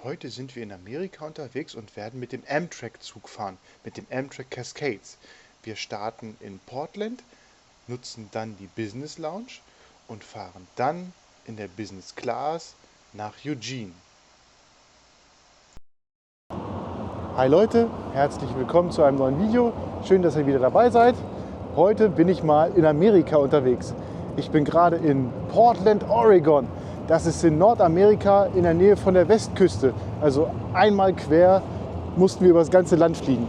Heute sind wir in Amerika unterwegs und werden mit dem Amtrak-Zug fahren, mit dem Amtrak Cascades. Wir starten in Portland, nutzen dann die Business Lounge und fahren dann in der Business Class nach Eugene. Hi Leute, herzlich willkommen zu einem neuen Video. Schön, dass ihr wieder dabei seid. Heute bin ich mal in Amerika unterwegs. Ich bin gerade in Portland, Oregon. Das ist in Nordamerika in der Nähe von der Westküste. Also einmal quer mussten wir über das ganze Land fliegen.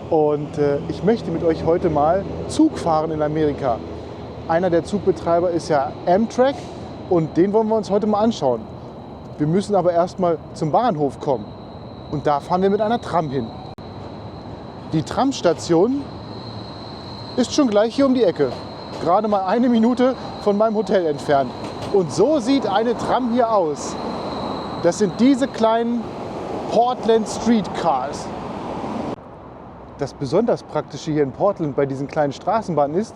Und ich möchte mit euch heute mal Zug fahren in Amerika. Einer der Zugbetreiber ist ja Amtrak und den wollen wir uns heute mal anschauen. Wir müssen aber erstmal zum Bahnhof kommen. Und da fahren wir mit einer Tram hin. Die Tramstation ist schon gleich hier um die Ecke. Gerade mal 1 Minute von meinem Hotel entfernt. Und so sieht eine Tram hier aus. Das sind diese kleinen Portland Streetcars. Das besonders Praktische hier in Portland bei diesen kleinen Straßenbahnen ist,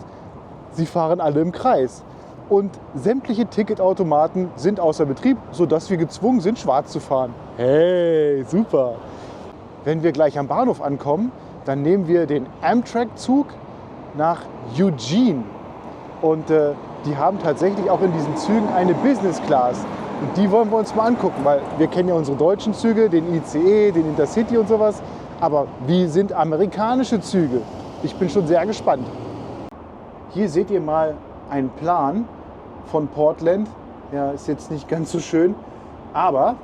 sie fahren alle im Kreis. Und sämtliche Ticketautomaten sind außer Betrieb, sodass wir gezwungen sind, schwarz zu fahren. Hey, super! Wenn wir gleich am Bahnhof ankommen, dann nehmen wir den Amtrak-Zug nach Eugene. Und die haben tatsächlich auch in diesen Zügen eine Business Class. Und die wollen wir uns mal angucken, weil wir kennen ja unsere deutschen Züge, den ICE, den Intercity und sowas. Aber wie sind amerikanische Züge? Ich bin schon sehr gespannt. Hier seht ihr mal einen Plan von Portland. Ja, ist jetzt nicht ganz so schön. Aber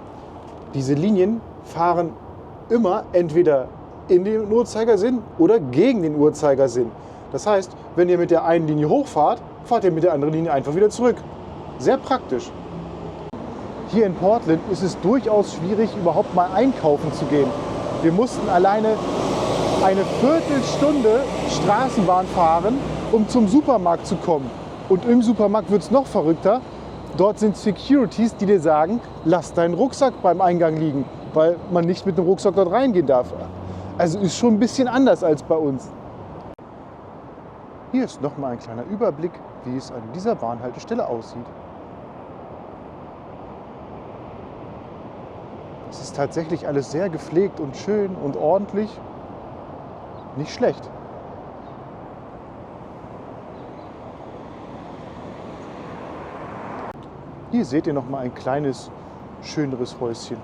diese Linien fahren immer entweder in den Uhrzeigersinn oder gegen den Uhrzeigersinn. Das heißt, wenn ihr mit der einen Linie hochfahrt, fahrt ihr mit der anderen Linie einfach wieder zurück. Sehr praktisch. Hier in Portland ist es durchaus schwierig, überhaupt mal einkaufen zu gehen. Wir mussten alleine eine Viertelstunde Straßenbahn fahren, um zum Supermarkt zu kommen. Und im Supermarkt wird es noch verrückter. Dort sind Securities, die dir sagen, lass deinen Rucksack beim Eingang liegen, weil man nicht mit dem Rucksack dort reingehen darf. Also ist schon ein bisschen anders als bei uns. Hier ist nochmal ein kleiner Überblick, wie es an dieser Bahnhaltestelle aussieht. Es ist tatsächlich alles sehr gepflegt und schön und ordentlich. Nicht schlecht. Hier seht ihr nochmal ein kleines, schöneres Häuschen.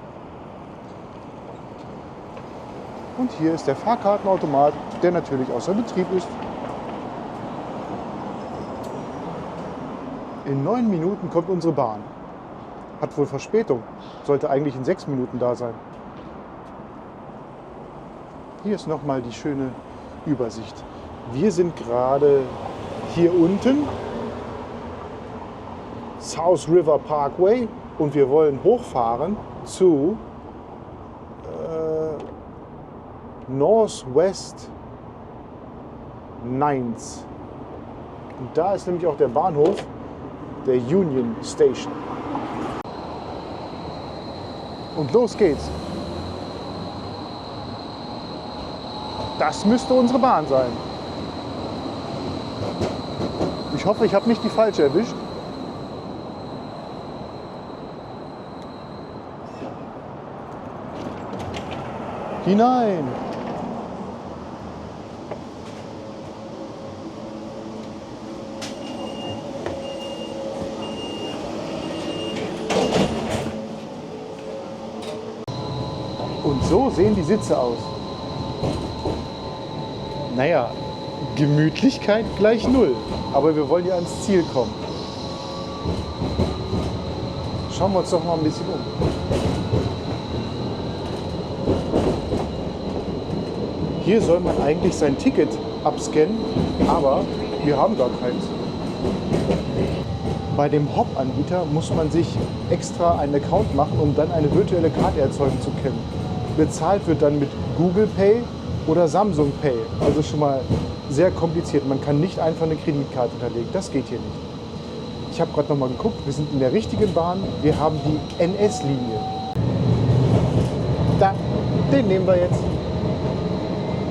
Und hier ist der Fahrkartenautomat, der natürlich außer Betrieb ist. In 9 Minuten kommt unsere Bahn. Hat wohl Verspätung. Sollte eigentlich in 6 Minuten da sein. Hier ist nochmal die schöne Übersicht. Wir sind gerade hier unten, South River Parkway, und wir wollen hochfahren zu Northwest 9th. Und da ist nämlich auch der Bahnhof der Union Station. Und los geht's. Das müsste unsere Bahn sein. Ich hoffe, ich habe nicht die falsche erwischt. Hinein! Und so sehen die Sitze aus. Naja, Gemütlichkeit gleich 0. Aber wir wollen ja ans Ziel kommen. Schauen wir uns doch mal ein bisschen um. Hier soll man eigentlich sein Ticket abscannen, aber wir haben gar keins. Bei dem Hop-Anbieter muss man sich extra einen Account machen, um dann eine virtuelle Karte erzeugen zu können. Bezahlt wird dann mit Google Pay oder Samsung Pay. Also schon mal sehr kompliziert. Man kann nicht einfach eine Kreditkarte hinterlegen. Das geht hier nicht. Ich habe gerade noch mal geguckt. Wir sind in der richtigen Bahn. Wir haben die NS-Linie. Da, den nehmen wir jetzt.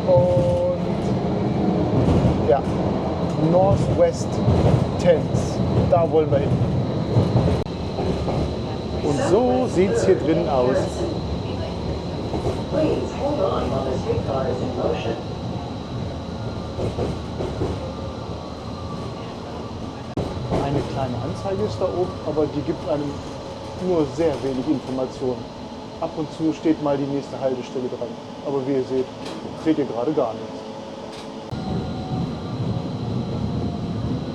Und ja, Northwest 10th. Da wollen wir hin. Und so sieht es hier drinnen aus. Please hold on while the streetcar is in motion. Eine kleine Anzeige ist da oben, aber die gibt einem nur sehr wenig Informationen. Ab und zu steht mal die nächste Haltestelle dran. Aber wie ihr seht, seht ihr gerade gar nichts.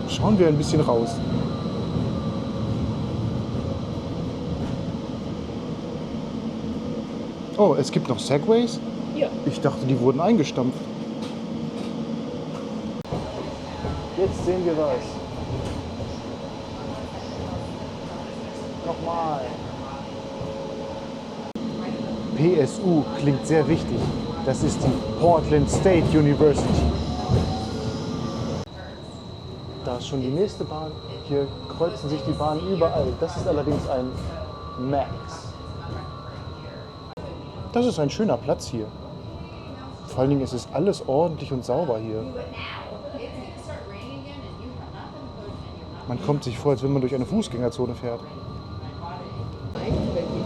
Schauen wir ein bisschen raus. Oh, es gibt noch Segways? Ja. Ich dachte, die wurden eingestampft. Jetzt sehen wir was. Nochmal. PSU klingt sehr wichtig. Das ist die Portland State University. Da ist schon die nächste Bahn. Hier kreuzen sich die Bahnen überall. Das ist allerdings ein Max. Das ist ein schöner Platz hier. Vor allen Dingen ist es alles ordentlich und sauber hier. Man kommt sich vor, als wenn man durch eine Fußgängerzone fährt.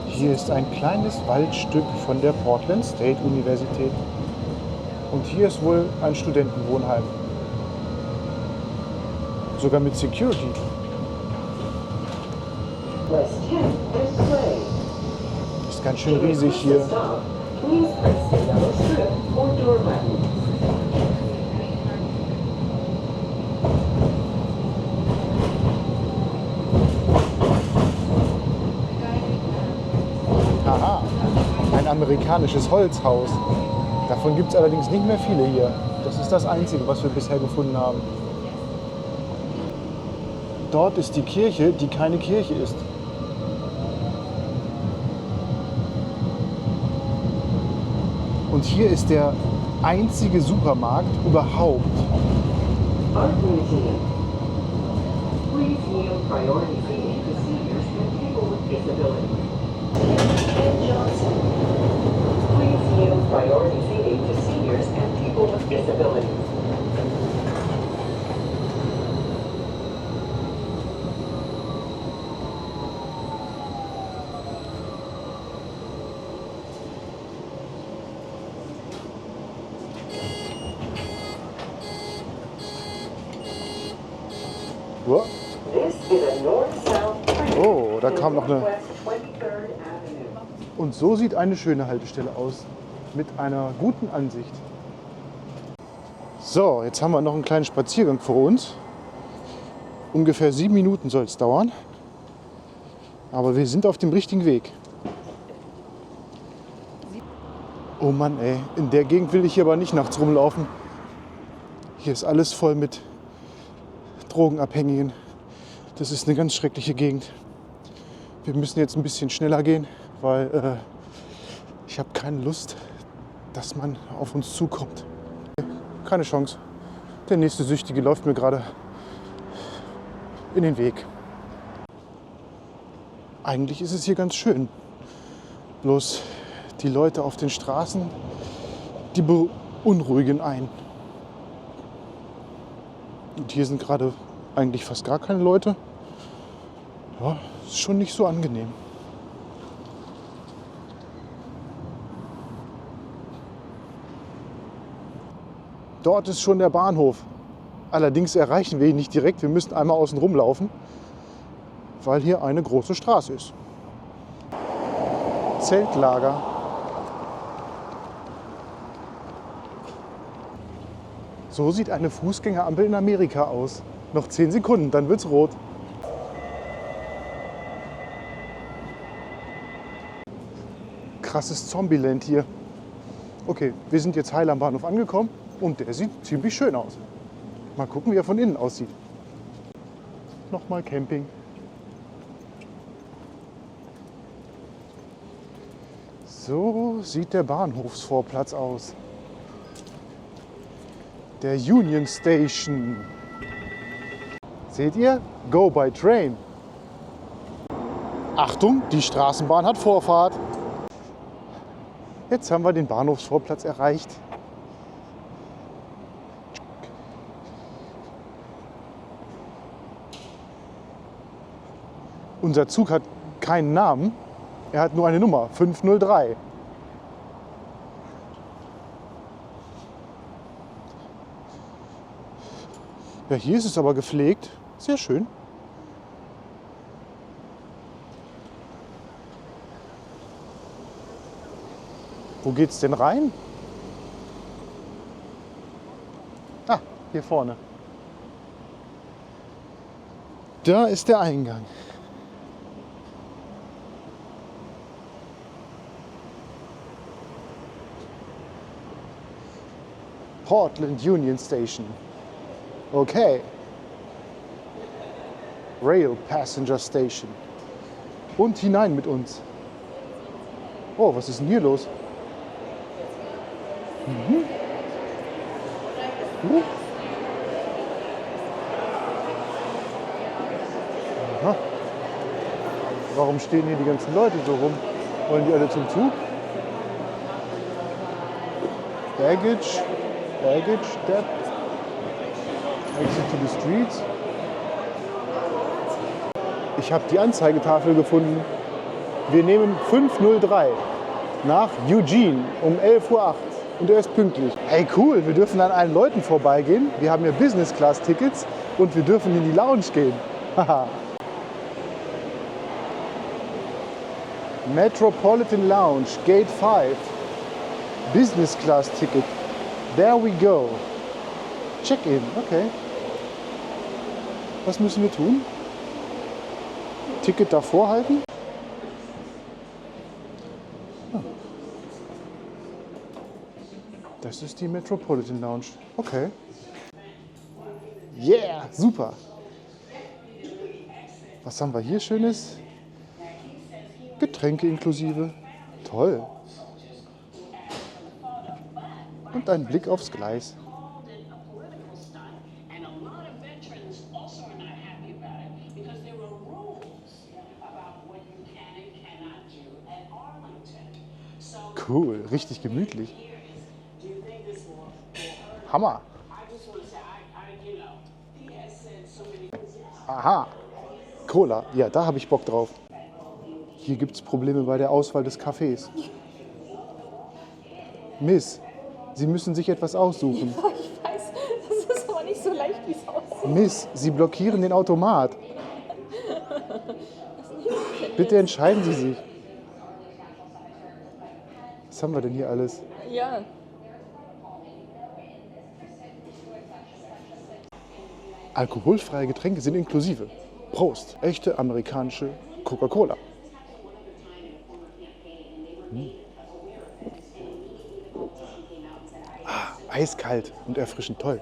Hier ist ein kleines Waldstück von der Portland State Universität. Und hier ist wohl ein Studentenwohnheim. Sogar mit Security. Ist ganz schön riesig hier. Aha, ein amerikanisches Holzhaus. Davon gibt es allerdings nicht mehr viele hier. Das ist das Einzige, was wir bisher gefunden haben. Dort ist die Kirche, die keine Kirche ist. Und hier ist der einzige Supermarkt überhaupt. Art Museum. Please yield priority seating to seniors and people with disabilities. Ken Johnson. Please yield priority seating to seniors and people with disabilities. Oh, da kam noch eine. Und so sieht eine schöne Haltestelle aus. Mit einer guten Ansicht. So, jetzt haben wir noch einen kleinen Spaziergang vor uns. Ungefähr 7 Minuten soll es dauern. Aber wir sind auf dem richtigen Weg. Oh Mann, ey. In der Gegend will ich hier aber nicht nachts rumlaufen. Hier ist alles voll mit Drogenabhängigen. Das ist eine ganz schreckliche Gegend. Wir müssen jetzt ein bisschen schneller gehen, weil ich habe keine Lust, dass man auf uns zukommt. Keine Chance. Der nächste Süchtige läuft mir gerade in den Weg. Eigentlich ist es hier ganz schön. Bloß die Leute auf den Straßen, die beunruhigen einen. Und hier sind gerade eigentlich fast gar keine Leute. Ja, ist schon nicht so angenehm. Dort ist schon der Bahnhof. Allerdings erreichen wir ihn nicht direkt. Wir müssen einmal außen rumlaufen, weil hier eine große Straße ist. Zeltlager. So sieht eine Fußgängerampel in Amerika aus. Noch 10 Sekunden, dann wird's rot. Krasses Zombieland hier. Okay, wir sind jetzt heil am Bahnhof angekommen und der sieht ziemlich schön aus. Mal gucken, wie er von innen aussieht. Nochmal Camping. So sieht der Bahnhofsvorplatz aus. Der Union Station. Seht ihr? Go by train. Achtung, die Straßenbahn hat Vorfahrt. Jetzt haben wir den Bahnhofsvorplatz erreicht. Unser Zug hat keinen Namen. Er hat nur eine Nummer, 503. Ja, hier ist es aber gepflegt. Sehr schön. Wo geht's denn rein? Ah, hier vorne. Da ist der Eingang. Portland Union Station. Okay. Rail Passenger Station. Und hinein mit uns. Oh, was ist denn hier los? Aha. Warum stehen hier die ganzen Leute so rum? Wollen die alle zum Zug? Baggage, Step, Exit to the Streets. Ich habe die Anzeigetafel gefunden. Wir nehmen 503 nach Eugene um 11:08 Uhr und er ist pünktlich. Hey cool, wir dürfen an allen Leuten vorbeigehen. Wir haben ja Business-Class-Tickets und wir dürfen in die Lounge gehen. Haha. Metropolitan Lounge, Gate 5. Business-Class-Ticket. There we go. Check-in, okay. Was müssen wir tun? Ticket davor halten? Das ist die Metropolitan Lounge. Okay. Yeah, super. Was haben wir hier Schönes? Getränke inklusive. Toll. Und ein Blick aufs Gleis. Cool, richtig gemütlich. Hammer. Aha. Cola. Ja, da habe ich Bock drauf. Hier gibt es Probleme bei der Auswahl des Cafés. Miss, Sie müssen sich etwas aussuchen. Ja, ich weiß, das ist aber nicht so leicht, wie es aussieht. Miss, Sie blockieren den Automat. Bitte entscheiden Sie sich. Was haben wir denn hier alles? Ja. Alkoholfreie Getränke sind inklusive. Prost. Echte amerikanische Coca-Cola. Eiskalt und erfrischend, toll.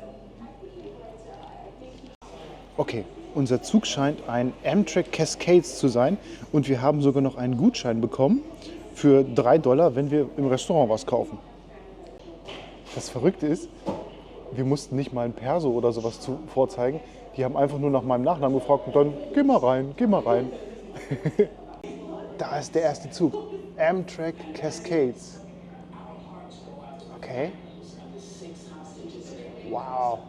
Okay, unser Zug scheint ein Amtrak Cascades zu sein und wir haben sogar noch einen Gutschein bekommen für $3, wenn wir im Restaurant was kaufen. Das Verrückte ist, wir mussten nicht mal ein Perso oder sowas vorzeigen. Die haben einfach nur nach meinem Nachnamen gefragt und dann, geh mal rein, geh mal rein. Da ist der erste Zug. Amtrak Cascades. Okay. Wow.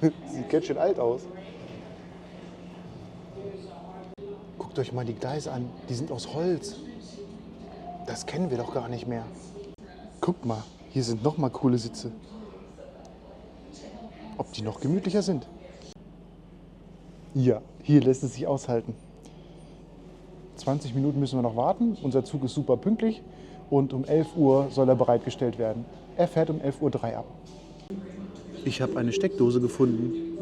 Sieht ganz schön alt aus. Guckt euch mal die Gleise an. Die sind aus Holz. Das kennen wir doch gar nicht mehr. Guckt mal, hier sind noch mal coole Sitze. Ob die noch gemütlicher sind? Ja, hier lässt es sich aushalten. 20 Minuten müssen wir noch warten. Unser Zug ist super pünktlich und um 11 Uhr soll er bereitgestellt werden. Er fährt um 11:03 Uhr ab. Ich habe eine Steckdose gefunden.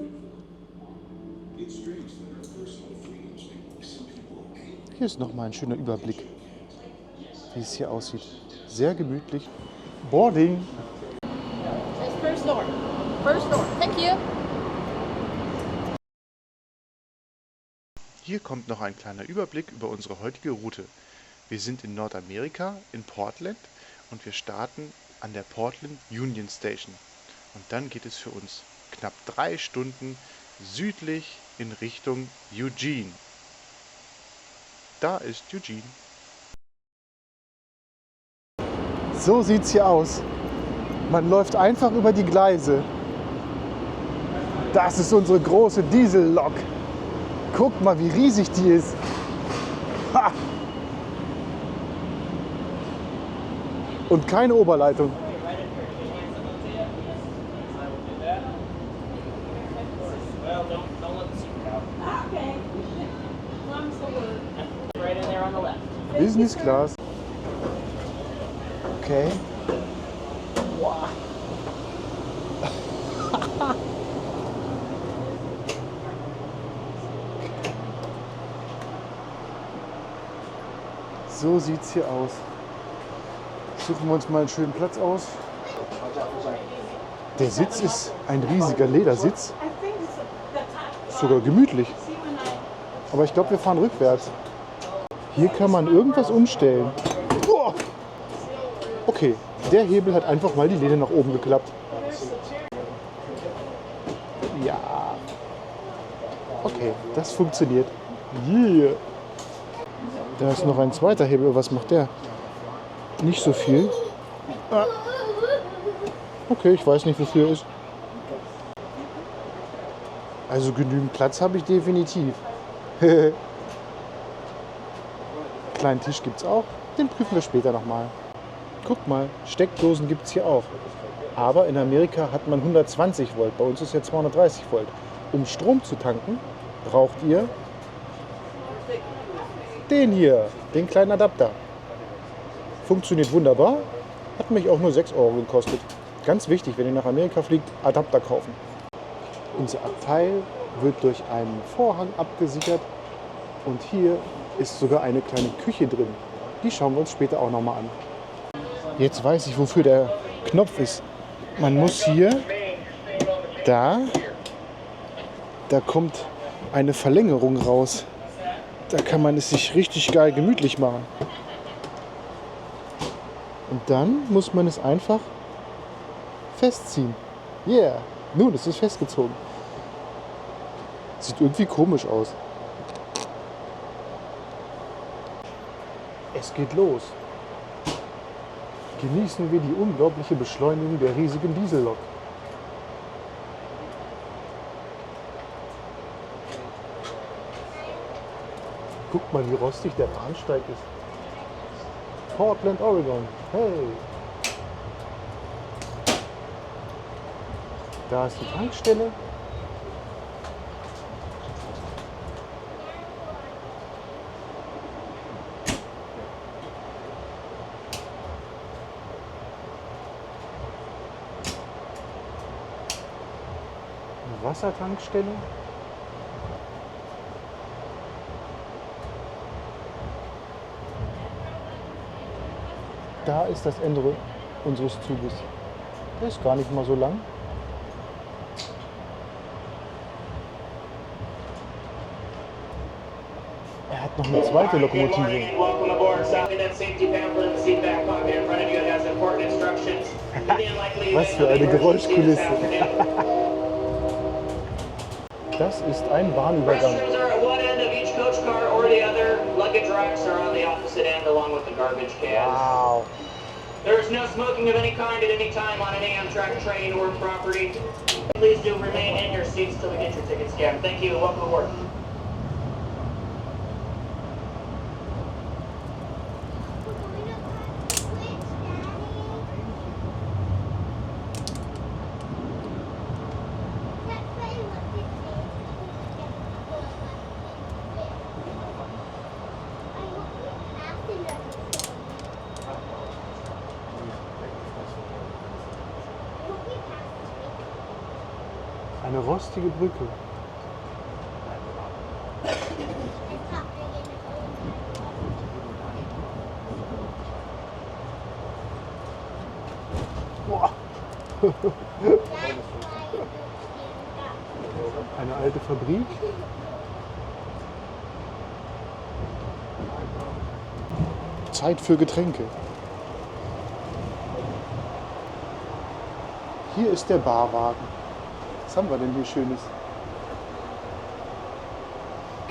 Hier ist noch mal ein schöner Überblick, wie es hier aussieht. Sehr gemütlich. Boarding. First floor. First floor. Thank you. Hier kommt noch ein kleiner Überblick über unsere heutige Route. Wir sind in Nordamerika, in Portland und wir starten an der Portland Union Station. Und dann geht es für uns knapp 3 Stunden südlich in Richtung Eugene. Da ist Eugene. So sieht's hier aus. Man läuft einfach über die Gleise. Das ist unsere große Diesellok. Guckt mal, wie riesig die ist. Ha! Und keine Oberleitung. Business Class. Okay. Wow. So sieht's hier aus. Suchen wir uns mal einen schönen Platz aus. Der Sitz ist ein riesiger Ledersitz. Ist sogar gemütlich. Aber ich glaube, wir fahren rückwärts. Hier kann man irgendwas umstellen. Boah! Okay, der Hebel hat einfach mal die Lehne nach oben geklappt. Ja. Okay, das funktioniert. Yeah. Da ist noch ein zweiter Hebel. Was macht der? Nicht so viel. Ah. Okay, ich weiß nicht, wofür er ist. Also genügend Platz habe ich definitiv. Kleinen Tisch gibt es auch. Den prüfen wir später nochmal. Guck mal, Steckdosen gibt es hier auch. Aber in Amerika hat man 120 Volt. Bei uns ist ja 230 Volt. Um Strom zu tanken, braucht ihr den hier, den kleinen Adapter. Funktioniert wunderbar. Hat mich auch nur 6 Euro gekostet. Ganz wichtig, wenn ihr nach Amerika fliegt, Adapter kaufen. Unser Abteil wird durch einen Vorhang abgesichert. Und hier ist sogar eine kleine Küche drin. Die schauen wir uns später auch nochmal an. Jetzt weiß ich, wofür der Knopf ist. Man muss hier, da kommt eine Verlängerung raus. Da kann man es sich richtig geil gemütlich machen. Und dann muss man es einfach festziehen. Yeah, nun ist es festgezogen. Sieht irgendwie komisch aus. Es geht los. Genießen wir die unglaubliche Beschleunigung der riesigen Diesellok. Guck mal, wie rostig der Bahnsteig ist. Portland, Oregon. Hey! Da ist die Tankstelle. Eine Wassertankstelle. Da ist das Ende unseres Zuges. Der ist gar nicht mal so lang. Er hat noch eine zweite Lokomotive. Was für eine Geräuschkulisse. Das ist ein Bahnübergang. Wow. There is no smoking of any kind at any time on any Amtrak train or property. Please do remain in your seats till we get your ticket scanned. Thank you and welcome to work. Eine rostige Brücke. Boah. Eine alte Fabrik. Zeit für Getränke. Hier ist der Barwagen. Was haben wir denn hier Schönes?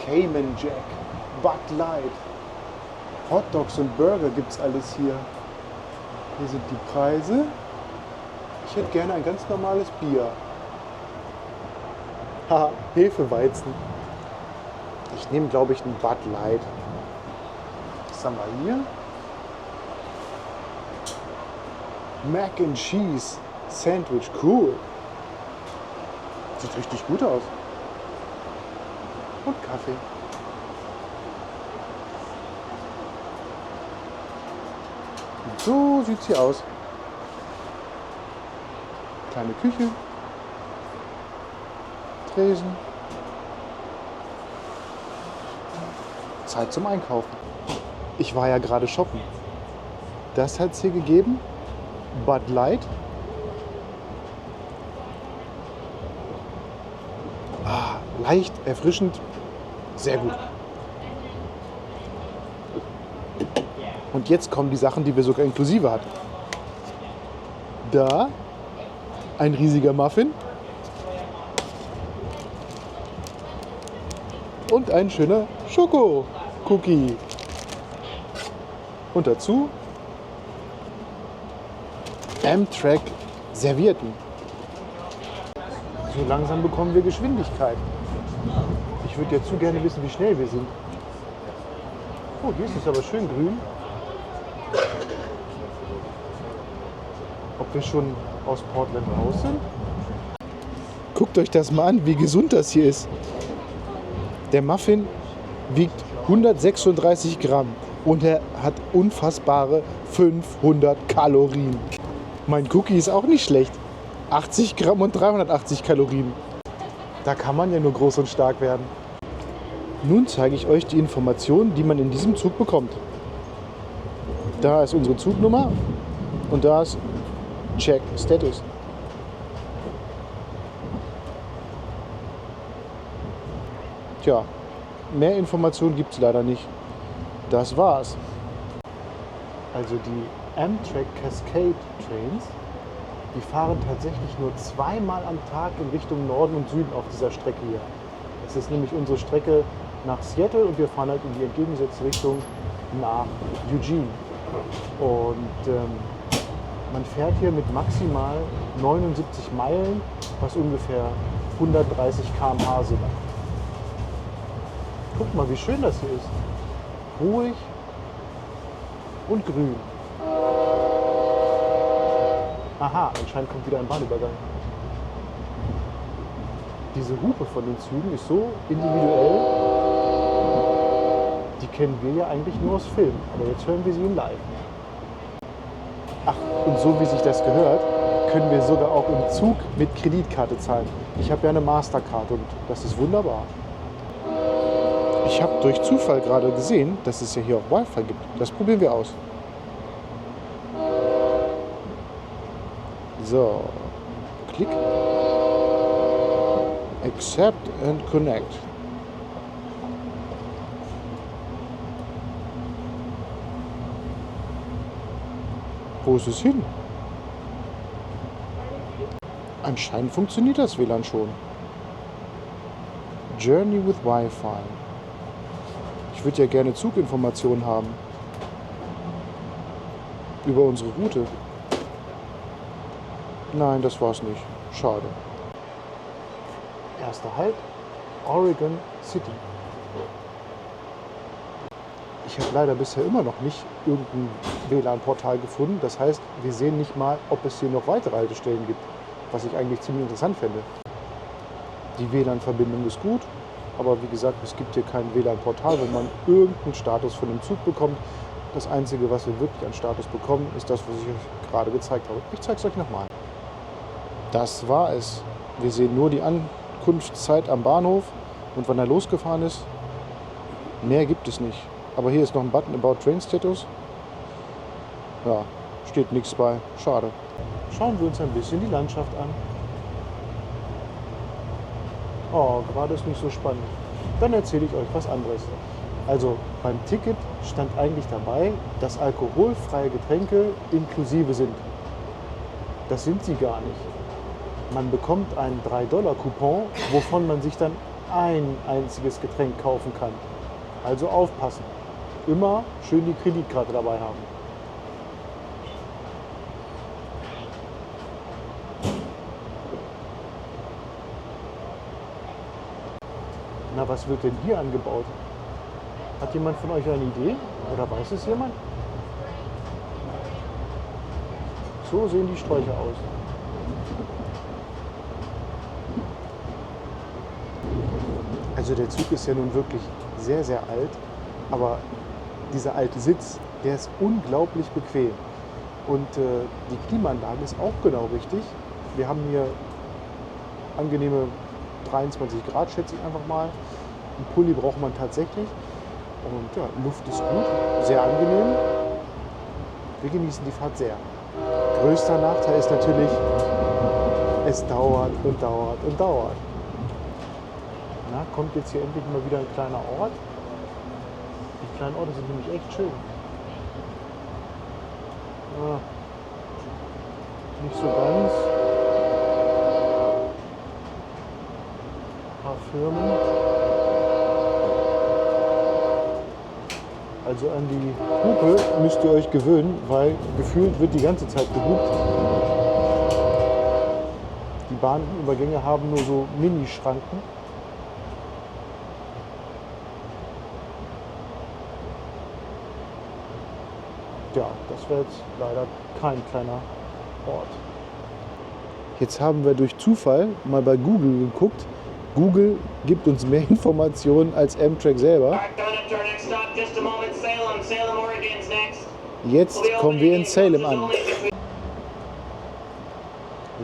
Cayman Jack, Bud Light, Hot Dogs und Burger gibt's alles hier. Hier sind die Preise. Ich hätte gerne ein ganz normales Bier. Haha, Hefeweizen. Ich nehme, glaube ich, einen Bud Light. Was haben wir hier? Mac and Cheese Sandwich, cool. Sieht richtig gut aus. Und Kaffee. Und so sieht sie aus. Kleine Küche. Tresen. Zeit zum Einkaufen. Ich war ja gerade shoppen. Das hat es hier gegeben. Bud Light. Leicht, erfrischend, sehr gut. Und jetzt kommen die Sachen, die wir sogar inklusive hatten. Da ein riesiger Muffin und ein schöner Schoko-Cookie. Und dazu Amtrak Servietten. So langsam bekommen wir Geschwindigkeit. Ich würde ja zu gerne wissen, wie schnell wir sind. Oh, hier ist es aber schön grün. Ob wir schon aus Portland raus sind? Guckt euch das mal an, wie gesund das hier ist. Der Muffin wiegt 136 Gramm und er hat unfassbare 500 Kalorien. Mein Cookie ist auch nicht schlecht. 80 Gramm und 380 Kalorien. Da kann man ja nur groß und stark werden. Nun zeige ich euch die Informationen, die man in diesem Zug bekommt. Da ist unsere Zugnummer und da ist Check Status. Tja, mehr Informationen gibt es leider nicht. Das war's. Also die Amtrak Cascade Trains, die fahren tatsächlich nur zweimal am Tag in Richtung Norden und Süden auf dieser Strecke hier. Das ist nämlich unsere Strecke nach Seattle und wir fahren halt in die entgegengesetzte Richtung nach Eugene. Und man fährt hier mit maximal 79 Meilen, was ungefähr 130 km/h sind. Guckt mal, wie schön das hier ist. Ruhig und grün. Aha, anscheinend kommt wieder ein Bahnübergang. Diese Hupe von den Zügen ist so individuell, die kennen wir ja eigentlich nur aus Film, aber jetzt hören wir sie in live. Ach, und so wie sich das gehört, können wir sogar auch im Zug mit Kreditkarte zahlen. Ich habe ja eine Mastercard und das ist wunderbar. Ich habe durch Zufall gerade gesehen, dass es ja hier auch Wi-Fi gibt. Das probieren wir aus. So, klick. Accept and connect. Wo ist es hin? Anscheinend funktioniert das WLAN schon. Journey with Wi-Fi. Ich würde ja gerne Zuginformationen haben. Über unsere Route. Nein, das war's nicht. Schade. Erster Halt, Oregon City. Ich habe leider bisher immer noch nicht irgendein WLAN-Portal gefunden. Das heißt, wir sehen nicht mal, ob es hier noch weitere Haltestellen gibt, was ich eigentlich ziemlich interessant fände. Die WLAN-Verbindung ist gut, aber wie gesagt, es gibt hier kein WLAN-Portal, wenn man irgendeinen Status von dem Zug bekommt. Das Einzige, was wir wirklich an Status bekommen, ist das, was ich euch gerade gezeigt habe. Ich zeige es euch nochmal. Das war es. Wir sehen nur die Ankunftszeit am Bahnhof und wann er losgefahren ist. Mehr gibt es nicht. Aber hier ist noch ein Button About Train Status. Ja, steht nichts bei. Schade. Schauen wir uns ein bisschen die Landschaft an. Oh, gerade ist nicht so spannend. Dann erzähle ich euch was anderes. Also beim Ticket stand eigentlich dabei, dass alkoholfreie Getränke inklusive sind. Das sind sie gar nicht. Man bekommt einen 3-$-Coupon, wovon man sich dann ein einziges Getränk kaufen kann. Also aufpassen. Immer schön die Kreditkarte dabei haben. Na, was wird denn hier angebaut? Hat jemand von euch eine Idee? Oder weiß es jemand? So sehen die Sträucher aus. Also der Zug ist ja nun wirklich sehr, sehr alt, aber dieser alte Sitz, der ist unglaublich bequem. Und die Klimaanlage ist auch genau richtig. Wir haben hier angenehme 23 Grad, schätze ich einfach mal. Ein Pulli braucht man tatsächlich. Und ja, Luft ist gut, sehr angenehm. Wir genießen die Fahrt sehr. Größter Nachteil ist natürlich, es dauert und dauert und dauert. Na, kommt jetzt hier endlich mal wieder ein kleiner Ort. Die kleinen Orte sind nämlich echt schön. Ja, nicht so ganz. Ein paar Firmen. Also an die Hupe müsst ihr euch gewöhnen, weil gefühlt wird die ganze Zeit gehupt. Die Bahnübergänge haben nur so Mini-Schranken. Ja, das wäre jetzt leider kein kleiner Ort. Jetzt haben wir durch Zufall mal bei Google geguckt. Google gibt uns mehr Informationen als Amtrak selber. Alright, coming up to our next stop, just a moment, Salem. Salem, Oregon's next. Jetzt We'll be kommen wir in opening Salem closes an. only between-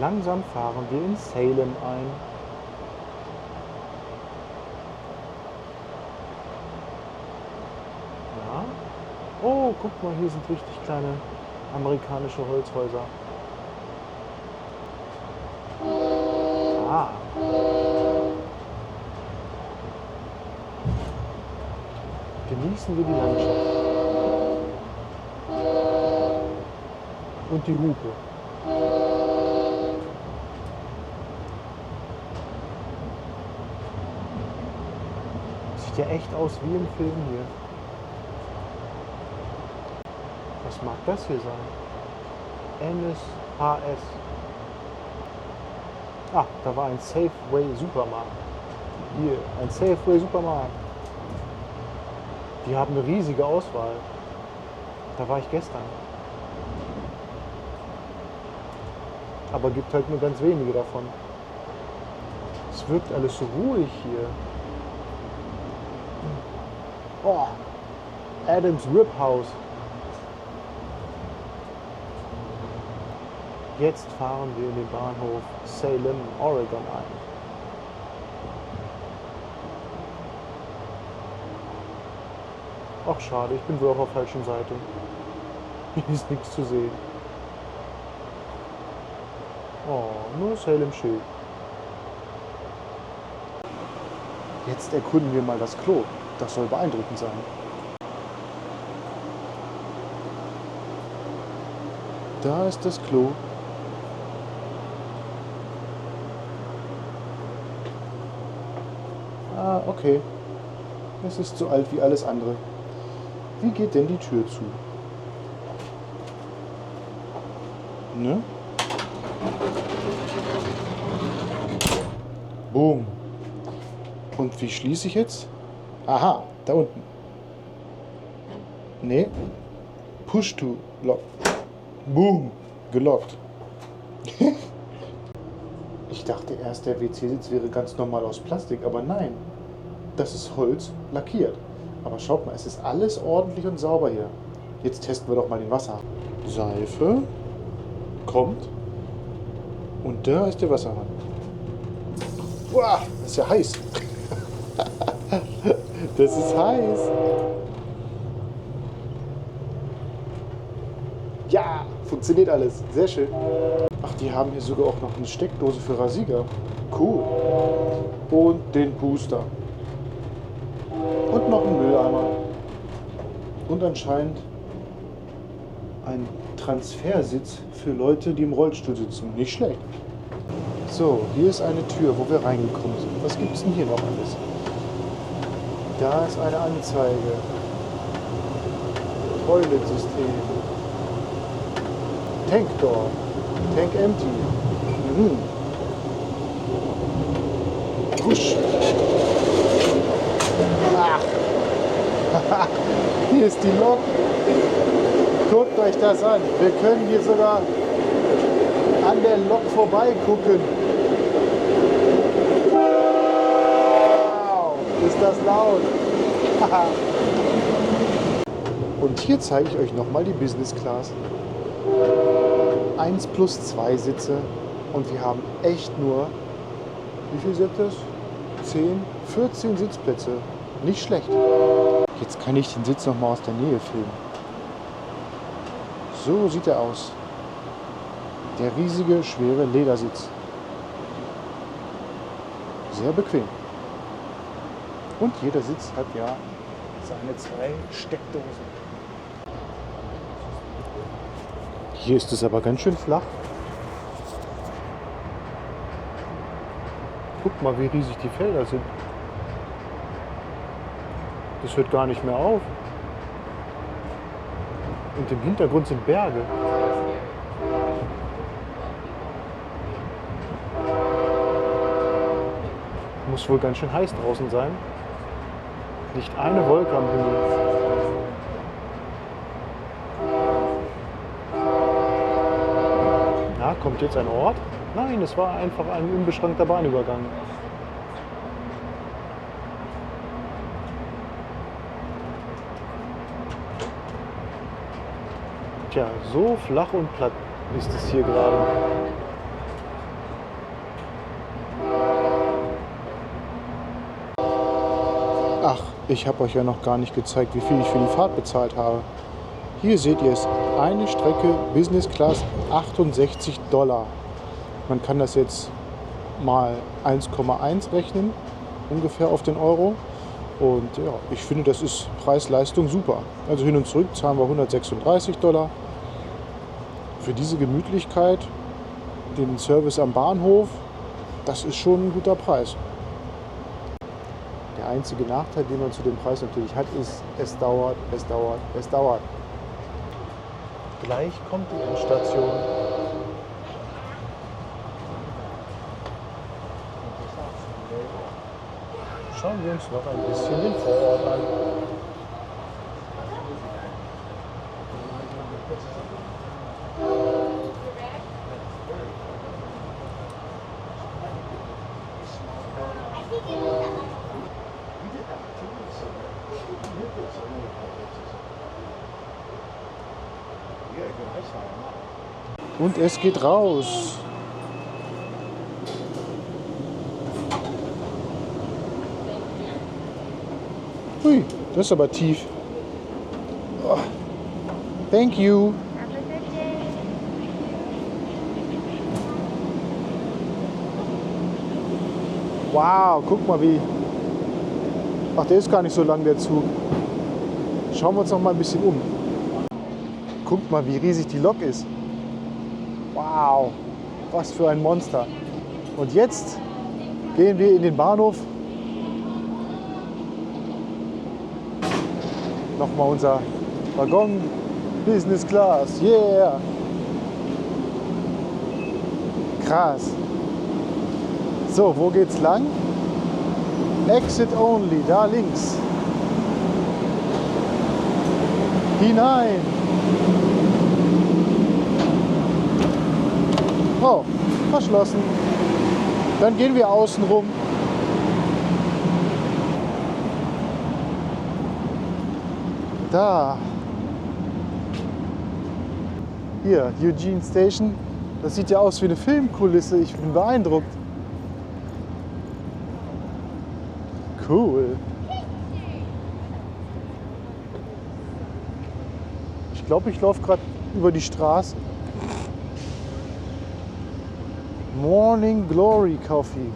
Langsam fahren wir in Salem ein. Ja. Oh, guck mal, hier sind richtig kleine amerikanische Holzhäuser. Ah. Genießen wir die Landschaft. Und die Hupe. Sieht ja echt aus wie im Film hier. Was mag das hier sein? NSHS. Ah, da war ein Safeway Supermarkt. Hier, ein Safeway Supermarkt. Die haben eine riesige Auswahl. Da war ich gestern. Aber gibt halt nur ganz wenige davon. Es wirkt alles so ruhig hier. Oh, Adams Rib House. Jetzt fahren wir in den Bahnhof Salem, Oregon ein. Ach schade, ich bin wohl auf der falschen Seite. Hier ist nichts zu sehen. Oh, nur Salem Schild. Jetzt erkunden wir mal das Klo. Das soll beeindruckend sein. Da ist das Klo. Ah, okay. Es ist so alt wie alles andere. Wie geht denn die Tür zu? Ne? Boom. Und wie schließe ich jetzt? Aha, da unten. Nee. Push to lock. Boom. Gelockt. Ich dachte erst, der WC-Sitz wäre ganz normal aus Plastik, aber nein. Das ist Holz lackiert. Aber schaut mal, es ist alles ordentlich und sauber hier. Jetzt testen wir doch mal den Wasser. Seife. Kommt. Und da ist der Wasserhahn. Boah, das ist ja heiß. Das ist heiß. Ja, funktioniert alles. Sehr schön. Ach, die haben hier sogar auch noch eine Steckdose für Rasierer. Cool. Und den Booster. Und noch einen Mülleimer. Und anscheinend ein Transfersitz für Leute, die im Rollstuhl sitzen. Nicht schlecht. So, hier ist eine Tür, wo wir reingekommen sind. Was gibt es denn hier noch alles? Da ist eine Anzeige. Toilet-System. Tank Door. Tank Empty. Push. Ach. Hier ist die Lok. Guckt euch das an. Wir können hier sogar an der Lok vorbeigucken. Wow, ist das laut. Und hier zeige ich euch nochmal die Business Class. 1+2 Sitze und wir haben echt nur, wie viel sind das? 10, 14 Sitzplätze. Nicht schlecht. Jetzt kann ich den Sitz noch mal aus der Nähe filmen. So sieht er aus. Der riesige, schwere Ledersitz. Sehr bequem. Und jeder Sitz hat ja seine 2 Steckdosen. Hier ist es aber ganz schön flach. Guck mal, wie riesig die Felder sind. Das hört gar nicht mehr auf. Und im Hintergrund sind Berge. Muss wohl ganz schön heiß draußen sein. Nicht eine Wolke am Himmel. Na, kommt jetzt ein Ort? Nein, es war einfach ein unbeschränkter Bahnübergang. Tja, so flach und platt ist es hier gerade. Ach, ich habe euch ja noch gar nicht gezeigt, wie viel ich für die Fahrt bezahlt habe. Hier seht ihr es, eine Strecke Business Class $68. Man kann das jetzt mal 1,1 rechnen, ungefähr auf den Euro. Und ja, ich finde, das ist Preis-Leistung super. Also hin und zurück zahlen wir $136. Für diese Gemütlichkeit, den Service am Bahnhof, das ist schon ein guter Preis. Der einzige Nachteil, den man zu dem Preis natürlich hat, ist, es dauert. Gleich kommt die Endstation. Schauen wir uns noch ein bisschen den Vorort an. Und es geht raus. Hui, das ist aber tief. Oh. Thank you. Wow, guck mal wie. Ach, der ist gar nicht so lang, der Zug. Schauen wir uns noch mal ein bisschen um. Guckt mal, wie riesig die Lok ist. Wow, was für ein Monster. Und jetzt gehen wir in den Bahnhof. Nochmal unser Waggon Business Class. Yeah! Krass. So, wo geht's lang? Exit only, da links. Hinein. Oh, verschlossen. Dann gehen wir außen rum. Da. Hier, Eugene Station. Das sieht ja aus wie eine Filmkulisse. Ich bin beeindruckt. Cool. Ich glaube, ich laufe gerade über die Straße. Morning Glory Coffee.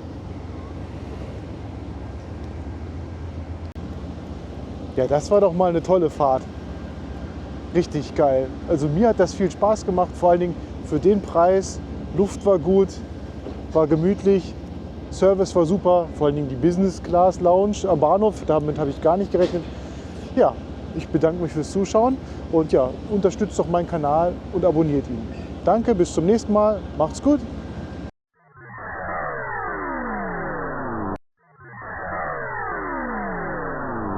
Ja, das war doch mal eine tolle Fahrt. Richtig geil. Also mir hat das viel Spaß gemacht, vor allen Dingen für den Preis. Luft war gut, war gemütlich, Service war super, vor allen Dingen die Business Class Lounge am Bahnhof, damit habe ich gar nicht gerechnet. Ja, ich bedanke mich fürs Zuschauen und ja, unterstützt doch meinen Kanal und abonniert ihn. Danke, bis zum nächsten Mal, macht's gut.